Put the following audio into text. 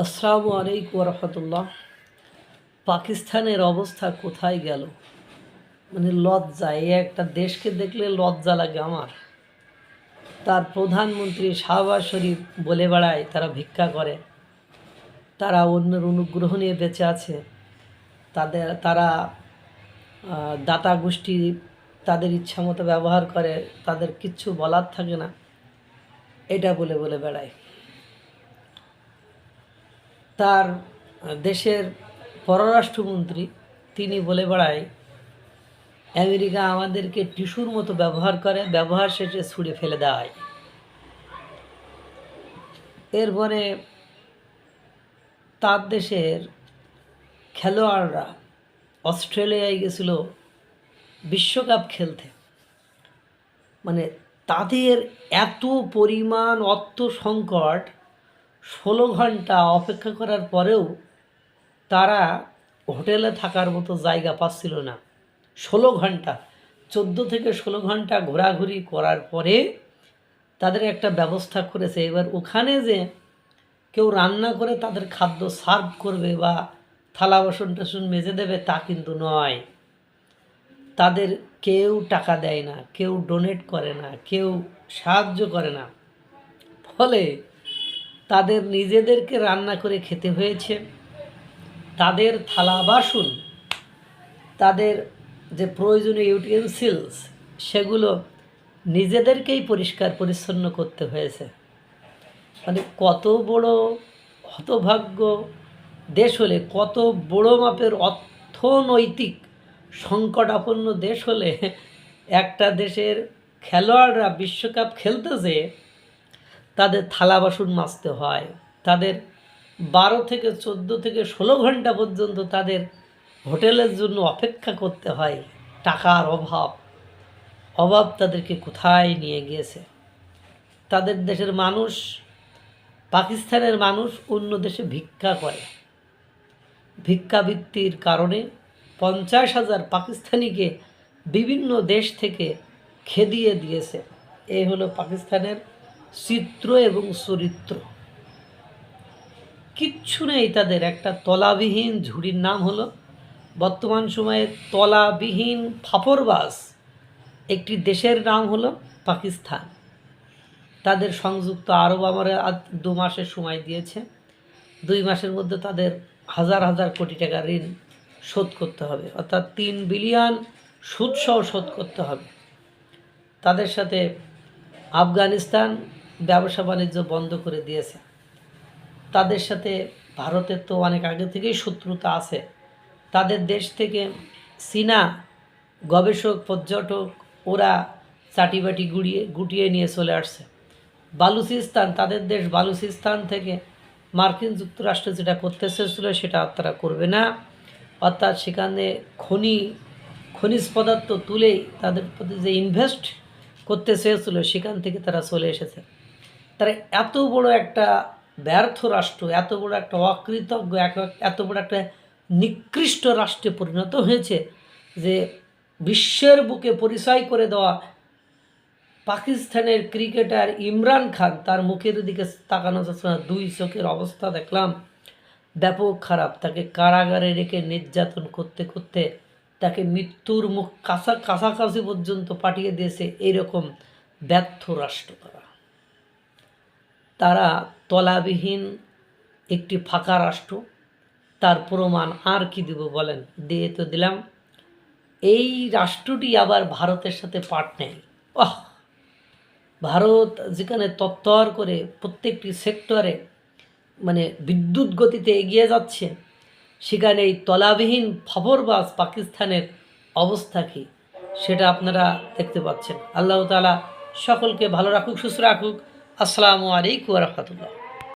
আসসালামু আলাইকুম রহমতুল্লাহ। পাকিস্তানের অবস্থা কোথায় গেল? মানে লজ্জা, এই একটা দেশকে দেখলে লজ্জা লাগে আমার। তার প্রধানমন্ত্রী শাহবাজ শরীফ বলে বেড়ায় তারা ভিক্ষা করে, তারা অন্যের অনুগ্রহ নিয়ে বেঁচে আছে, তারা দাতা গোষ্ঠী তাদের ইচ্ছা মতো ব্যবহার করে, তাদের কিচ্ছু বলার থাকে না, এটা বলে বলে বেড়ায়। তার দেশের পররাষ্ট্রমন্ত্রী তিনি বলে বেড়ায় আমেরিকা আমাদেরকে টিস্যুর মতো ব্যবহার করে, ব্যবহার শেষে ছুঁড়ে ফেলে দেয়। এরপরে তার দেশের খেলোয়াড়রা অস্ট্রেলিয়ায় গেছিল বিশ্বকাপ খেলতে। মানে তাদের এত পরিমাণ অর্থ সংকট, 16 ঘন্টা অপেক্ষা করার পরেও তারা হোটেলে থাকার মতো জায়গা পাচ্ছিল না। 16 ঘন্টা, 14 থেকে 16 ঘন্টা ঘোরাঘুরি করার পরে তাদের একটা ব্যবস্থা করেছে। এবার ওখানে যে কেউ রান্না করে তাদের খাদ্য সার্ভ করবে বা থালা বাসন টাসন মেজে দেবে তা কিন্তু নয়। তাদের কেউ টাকা দেয় না, কেউ ডোনেট করে না, কেউ সাহায্য করে না। ফলে তাদের নিজেদেরকে রান্না করে খেতে হয়েছে। তাদের থালা বাসন, তাদের যে প্রয়োজনীয় ইউটেন্সিলস, সেগুলো নিজেদেরকেই পরিষ্কার পরিচ্ছন্ন করতে হয়েছে। মানে কত বড় হতভাগ্য দেশ হলে, কত বড় মাপের অর্থনৈতিক সংকটাপন্ন দেশ হলে একটা দেশের খেলোয়াড়রা বিশ্বকাপ খেলতেছে, তাদের থালা বাসন মাজতে হয়, তাদের 12 থেকে 14 থেকে 16 ঘন্টা পর্যন্ত তাদের হোটেলের জন্য অপেক্ষা করতে হয়। টাকার অভাব তাদেরকে কোথায় নিয়ে গিয়েছে। তাদের দেশের মানুষ, পাকিস্তানের মানুষ অন্য দেশে ভিক্ষা করে। ভিক্ষাবৃত্তির কারণে 50,000 পাকিস্তানিকে বিভিন্ন দেশ থেকে খেদিয়ে দিয়েছে। এই হলো পাকিস্তানের চিত্র এবং চরিত্র। কিচ্ছু নেই তাদের। একটা তলাবিহীন ঝুড়ির নাম হলো বর্তমান সময়ে তলাবিহীন ফাপড়বাজ একটি দেশের নাম হলো পাকিস্তান। তাদের সংযুক্ত আরব আমারে 2 মাসের সময় দিয়েছে। 2 মাসের মধ্যে তাদের হাজার হাজার কোটি টাকা ঋণ শোধ করতে হবে, অর্থাৎ 3 বিলিয়ন সুদসহ শোধ করতে হবে। তাদের সাথে আফগানিস্তান ব্যবসা বাণিজ্য বন্ধ করে দিয়েছে। তাদের সাথে ভারতের তো অনেক আগে থেকেই শত্রুতা আছে। তাদের দেশ থেকে চীনা গবেষক, পর্যটক ওরা চাটিবাটি গুটিয়ে নিয়ে চলে আসছে। বালুচিস্তান, তাদের দেশ বালুচিস্তান থেকে মার্কিন যুক্তরাষ্ট্র যেটা করতে চেয়েছিল সেটা তারা করবে না। অর্থাৎ সেখানে খনিজ পদার্থ তুলেই তাদের প্রতি যে ইনভেস্ট করতে চেয়েছিল সেখান থেকে তারা চলে এসেছে। তারা এত বড় একটা ব্যর্থ রাষ্ট্র, এত বড় একটা অকৃতজ্ঞ, এত বড় একটা নিকৃষ্ট রাষ্ট্রে পরিণত হয়েছে যে বিশ্বের বুকে পরিচয় করে দেওয়া পাকিস্তানের ক্রিকেটার ইমরান খান, তার মুখের দিকে তাকানো যাচ্ছে না। 2 চোখের অবস্থা দেখলাম ব্যাপক খারাপ। তাকে কারাগারে রেখে নির্যাতন করতে করতে তাকে মৃত্যুর মুখ কাছাকাছি পর্যন্ত পাঠিয়ে দিয়েছে। এইরকম ব্যর্থ রাষ্ট্র তারা তলাবিহীন একটি ফাঁকা রাষ্ট্র। তার প্রমাণ আর কি দেব বলেন? দিয়ে তো দিলাম। এই রাষ্ট্রটি আবার ভারতের সাথে পাট নেয়। ভারত যেখানে তত্তর করে প্রত্যেকটি সেক্টরে মানে বিদ্যুৎ গতিতে এগিয়ে যাচ্ছে, সেখানে এই তলাবিহীন ফাপড়বাজ পাকিস্তানের অবস্থা কী সেটা আপনারা দেখতে পাচ্ছেন। আল্লাহ তাআলা সকলকে ভালো রাখুক, সুস্থ রাখুক। আসসালামু আলাইকুম ওয়া রাহমাতুল্লাহ।